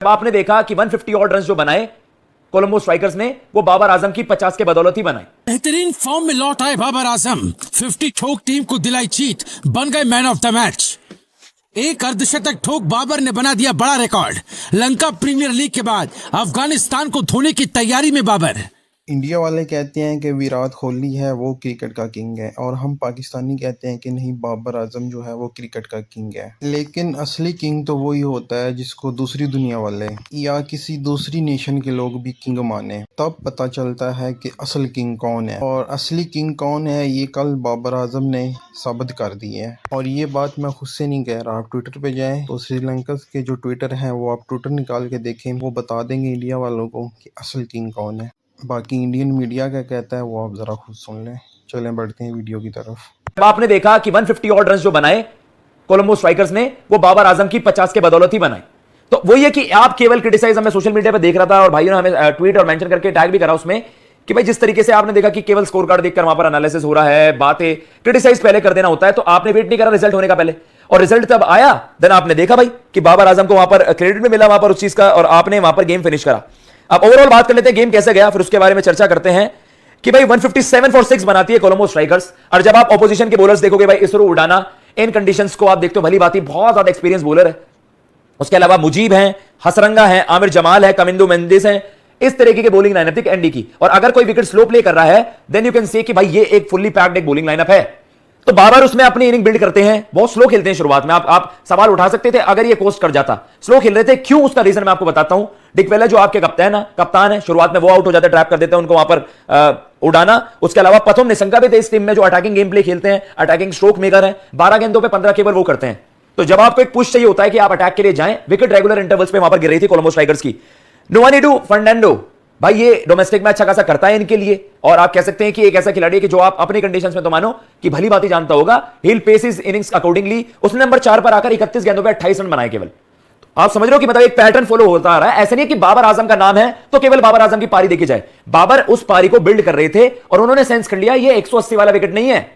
जब आपने देखा कि 150 ऑड रन जो बनाए कोलंबो स्ट्राइकर्स ने, वो बाबर आजम की 50 के बदौलत ही बनाए। बेहतरीन फॉर्म में लौट आए बाबर आजम, 50 ठोक टीम को दिलाई जीत, बन गए मैन ऑफ द मैच। एक अर्धशतक ठोक बाबर ने बना दिया बड़ा रिकॉर्ड। लंका प्रीमियर लीग के बाद अफगानिस्तान को धोने की तैयारी में बाबर। इंडिया वाले कहते हैं कि विराट कोहली है वो क्रिकेट का किंग है, और हम पाकिस्तानी कहते हैं कि नहीं, बाबर आजम जो है वो क्रिकेट का किंग है। लेकिन असली किंग तो वही होता है जिसको दूसरी दुनिया वाले या किसी दूसरी नेशन के लोग भी किंग माने, तब पता चलता है कि असल किंग कौन है और असली किंग कौन है। ये कल बाबर आजम ने साबित कर दी है, और ये बात मैं खुद से नहीं कह रहा। आप ट्विटर पे जाएं तो श्रीलंका के जो ट्विटर है वो आप ट्विटर निकाल के देखें, वो बता देंगे इंडिया वालों को कि असल किंग कौन है। बाकी इंडियन मीडिया क्या कहता है वो आप जरा खुद सुन लें। चलें बढ़ते हैं वीडियो की तरफ। जब आपने देखा कि 150 ऑड रन जो बनाए कोलंबो स्ट्राइकर्स ने, वो बाबर आजम की 50 के बदौलत ही बनाए। तो वो ये कि आप केवल क्रिटिसाइज, मैं सोशल मीडिया पे देख रहा था और भाइयों ने हमें ट्वीट और मेंशन करके टैग भी करा उसमें कि भाई जिस तरीके से आपने देखा कि केवल स्कोर कार्ड देखकर वहां पर एनालिसिस हो रहा है, बातें क्रिटिसाइज पहले कर देना होता है, तो आपने वेट नहीं करा रिजल्ट होने का पहले, और रिजल्ट तब आया देन आपने देखा भाई कि बाबर आजम को वहां पर क्रेडिट भी मिला वहां पर उस चीज का, और आपने वहां पर गेम फिनिश करा। अब ओवरऑल बात कर लेते हैं गेम कैसे गया, फिर उसके बारे में चर्चा करते हैं कि भाई 157 फॉर 6 बनाती है कोलंबो स्ट्राइकर्स। और जब आप ऑपोजिशन के बॉलर्स देखोगे भाई, इसरो उड़ाना इन कंडीशंस को आप देखते हो, भली बात ही बहुत ज्यादा एक्सपीरियंस बॉलर है। उसके अलावा मुजीब हैं, हसरंगा हैं, आमिर जमाल है, कमिंदो मेंडिस हैं, इस तरीके की बॉलिंग लाइनअप थी एनडी की। और अगर कोई विकेट स्लो प्ले कर रहा है देन यू कैन से कि भाई ये एक फुल्ली पैक्ड एक बॉलिंग लाइनअप है। तो बाबर उसमें अपनी इनिंग बिल्ड करते हैं, बहुत स्लो खेलते हैं शुरुआत में। आप सवाल उठा सकते थे अगर ये कोस्ट कर जाता, स्लो खेल रहे थे क्यों, उसका रीजन मैं आपको बताता हूं। डिकवेला जो आपके कप्तान है, शुरुआत में वो आउट हो जाते, ट्रैप कर देते हैं उनको वहां पर उड़ाना। उसके अलावा पथुम निशंका भी थे इस टीम में जो अटैकिंग गेम प्ले खेलते हैं, अटैकिंग स्ट्रोक मेकर है, 12 गेंदों पे 15 केवल वो करते हैं। तो जब आपको एक पुश चाहिए होता है कि आप अटैक के लिए जाएं, विकेट रेगुलर इंटरवल्स पे वहां पर गिर रही थी कोलंबो स्ट्राइकर्स की। नुआनिडू फर्नांडो भाई ये डोमेस्टिक में अच्छा खासा करता है इनके लिए, और आप कह सकते हैं कि एक ऐसा खिलाड़ी है कि जो आप अपनी कंडीशंस में तो मानो कि भली बात ही जानता होगा, हिल पेस इज इनिंग्स अकॉर्डिंगली। उसने नंबर 4 पर आकर 31 गेंदों पे 28 रन बनाए केवल। तो आप समझ रहे हो कि मतलब एक पैटर्न फॉलो होता आ रहा है। ऐसा नहीं है कि बाबर आजम का नाम है तो केवल बाबर आजम की पारी देखी जाए। बाबर उस पारी को बिल्ड कर रहे थे और उन्होंने सेंस कर लिया ये 180 वाला विकेट नहीं है,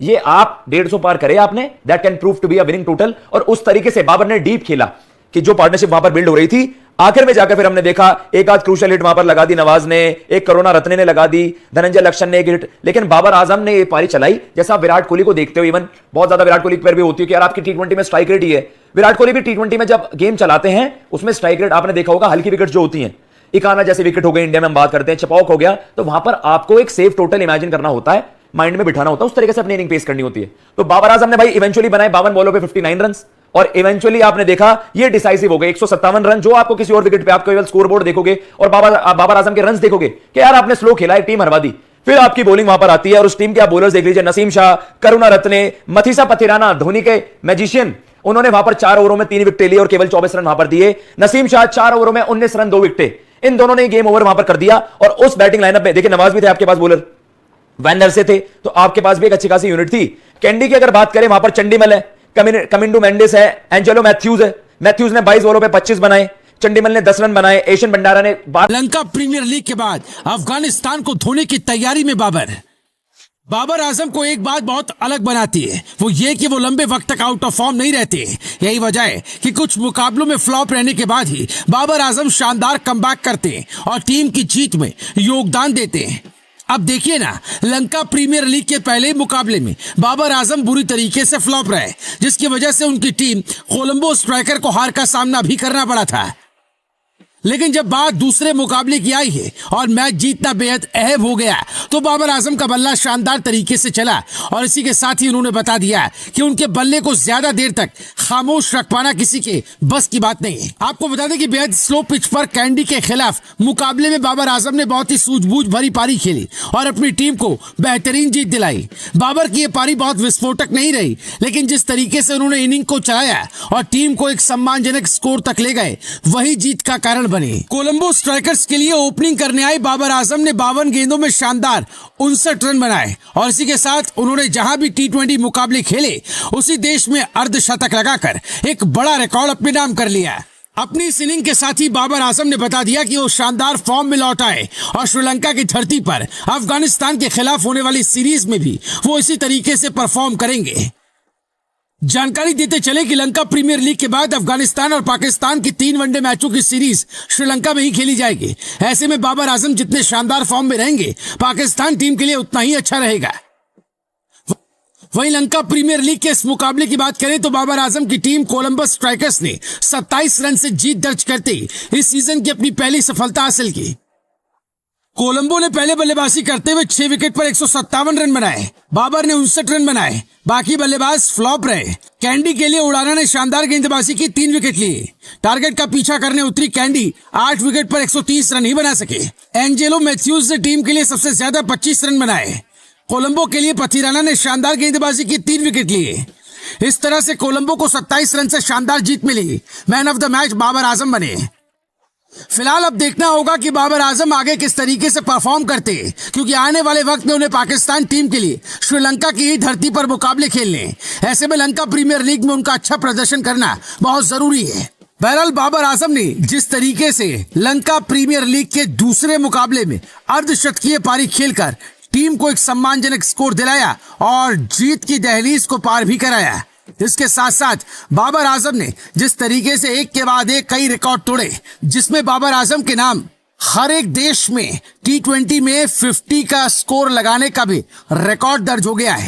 ये आप 150 पार करे आपने, that can prove to be a winning total. और उस तरीके से बाबर ने डीप खेला कि जो पार्टनरशिप वहां पर बिल्ड हो रही थी, आखिर में जाकर फिर हमने देखा एक आध क्रूशियल हिट वहां पर लगा दी नवाज ने, एक करुणा रत्ने ने लगा दी, धनंजय लक्षण ने एक हिट, लेकिन बाबर आजम ने ये पारी चलाई। जैसा विराट कोहली को देखते हो, इवन बहुत ज्यादा विराट कोहली पर भी होती है कि यार आपकी टी20 में स्ट्राइक रेट ही है। विराट कोहली भी टी20 में जब गेम चलाते हैं उसमें स्ट्राइक रेट आपने देखा होगा, हल्की विकेट जो होती हैं, इकाना जैसे विकेट हो गए इंडिया में हम बात करते हैं, चपौक हो गया, तो वहां पर आपको एक सेफ टोटल इमेजिन करना होता है, माइंड में बिठाना होता है, उस तरीके से अपनी इनिंग पेश करनी होती है। तो बाबर आजम ने भाई इवेंचुअली बनाए 52 बॉलों पे 59 रन, और इवेंचुअली आपने देखा ये डिसाइसिव हो गए 157 रन, जो आपको किसी और विकेट पे आप केवल स्कोर बोर्ड देखोगे और बाबर आजम के रन देखोगे कि यार आपने स्लो खेला है, टीम हरवा दी। फिर आपकी बॉलिंग वहां पर आती है और उस टीम के आप बॉलर्स देख लीजिए, नसीम शाह, करुणा रत्ने, मथीसा पथिराना, धोनी के मैजिशियन, उन्होंने वहां पर 4 ओवरों में 3 विकेट लिए और केवल 24 रन वहां पर दिए। नसीम शाह 4 ओवरों में 19 रन 2 विकेट, इन दोनों ने गेम ओवर वहां पर कर दिया। और उस बैटिंग लाइनअप में देखिए नवाज भी थे आपके पास, बॉलर वैनर से थे, तो आपके पास भी एक अच्छी खासी यूनिट थी। कैंडी की अगर बात करें वहां पर चंडीमल है, कमिंडो मेंडिस है, एंजेलो मैथ्यूज है। मैथ्यूज ने 22 बॉलों पे 25 बनाए, चंडीमल ने 10 रन बनाए, एशियन भंडारा ने लंका प्रीमियर लीग के बाद अफगानिस्तान को धोने की तैयारी में बाबर आजम को एक बात बहुत अलग बनाती है, वो ये कि वो लंबे वक्त तक आउट ऑफ फॉर्म नहीं रहते। यही वजह है कि कुछ मुकाबलों में फ्लॉप रहने के बाद ही बाबर आजम शानदार कमबैक करते हैं और टीम की जीत में योगदान देते हैं। अब देखिए ना, लंका प्रीमियर लीग के पहले मुकाबले में बाबर आजम बुरी तरीके से फ्लॉप रहे, जिसकी वजह से उनकी टीम कोलंबो स्ट्राइकर को हार का सामना भी करना पड़ा था। लेकिन जब बात दूसरे मुकाबले की आई है और मैच जीतना बेहद अहम हो गया, तो बाबर आजम का बल्ला शानदार तरीके से चला और इसी के साथ ही उन्होंने बता दिया कि उनके बल्ले को ज्यादा देर तक खामोश रख पाना किसी के बस की बात नहीं है। आपको बता दें कि बेहद स्लो पिच पर कैंडी के खिलाफ मुकाबले में बाबर आजम ने बहुत ही सूझबूझ भरी पारी खेली और अपनी टीम को बेहतरीन जीत दिलाई। बाबर की यह पारी बहुत विस्फोटक नहीं रही, लेकिन जिस तरीके से उन्होंने इनिंग को चलाया और टीम को एक सम्मानजनक स्कोर तक ले गए, वही जीत का कारण बने। कोलंबो स्ट्राइकर्स के लिए ओपनिंग करने आए बाबर आजम ने 52 गेंदों में शानदार 59 रन बनाए और इसी के साथ उन्होंने जहां भी टी20 मुकाबले खेले उसी देश में अर्धशतक लगाकर एक बड़ा रिकॉर्ड अपने नाम कर लिया। अपनी इस इनिंग के साथ ही बाबर आजम ने बता दिया कि वो शानदार फॉर्म में लौट आए और श्रीलंका की धरती पर अफगानिस्तान के खिलाफ होने वाली सीरीज में भी वो इसी तरीके से परफॉर्म करेंगे। जानकारी देते चले कि लंका प्रीमियर लीग के बाद अफगानिस्तान और पाकिस्तान की 3 वनडे मैचों की सीरीज श्रीलंका में ही खेली जाएगी। ऐसे में बाबर आजम जितने शानदार फॉर्म में रहेंगे, पाकिस्तान टीम के लिए उतना ही अच्छा रहेगा। वहीं लंका प्रीमियर लीग के इस मुकाबले की बात करें तो बाबर आजम की टीम कोलंबस स्ट्राइकर्स ने 27 रन से जीत दर्ज करते इस सीजन की अपनी पहली सफलता हासिल की। कोलंबो ने पहले बल्लेबाजी करते हुए 6 विकेट पर 157 रन बनाए। बाबर ने 59 रन बनाए। बाकी बल्लेबाज फ्लॉप रहे। कैंडी के लिए उड़ाना ने शानदार गेंदबाजी की, 3 विकेट लिए। टारगेट का पीछा करने उतरी कैंडी 8 विकेट पर 130 रन ही बना सके। एंजेलो मैथ्यूज ने टीम के लिए सबसे ज्यादा 25 रन बनाए। कोलंबो के लिए पथिराना ने शानदार गेंदबाजी की, 3 विकेट लिए। इस तरह से कोलंबो को 27 रन से शानदार जीत मिली। Man of the match Babar Azam बने। फिलहाल अब देखना होगा कि बाबर आजम आगे किस तरीके से परफॉर्म करते, क्योंकि आने वाले वक्त में उन्हें पाकिस्तान टीम के लिए श्रीलंका की ही धरती पर मुकाबले खेलने। ऐसे में लंका प्रीमियर लीग में उनका अच्छा प्रदर्शन करना बहुत जरूरी है। बहरहाल बाबर आजम ने जिस तरीके से लंका प्रीमियर लीग के दूसरे मुकाबले में अर्धशतकीय पारी खेलकर टीम को एक सम्मानजनक स्कोर दिलाया और जीत की दहलीज को पार भी कराया, इसके साथ साथ बाबर आजम ने जिस तरीके से एक के बाद एक कई रिकॉर्ड तोड़े, जिसमें बाबर आजम के नाम हर एक देश में T20 में 50 का स्कोर लगाने का भी रिकॉर्ड दर्ज हो गया है।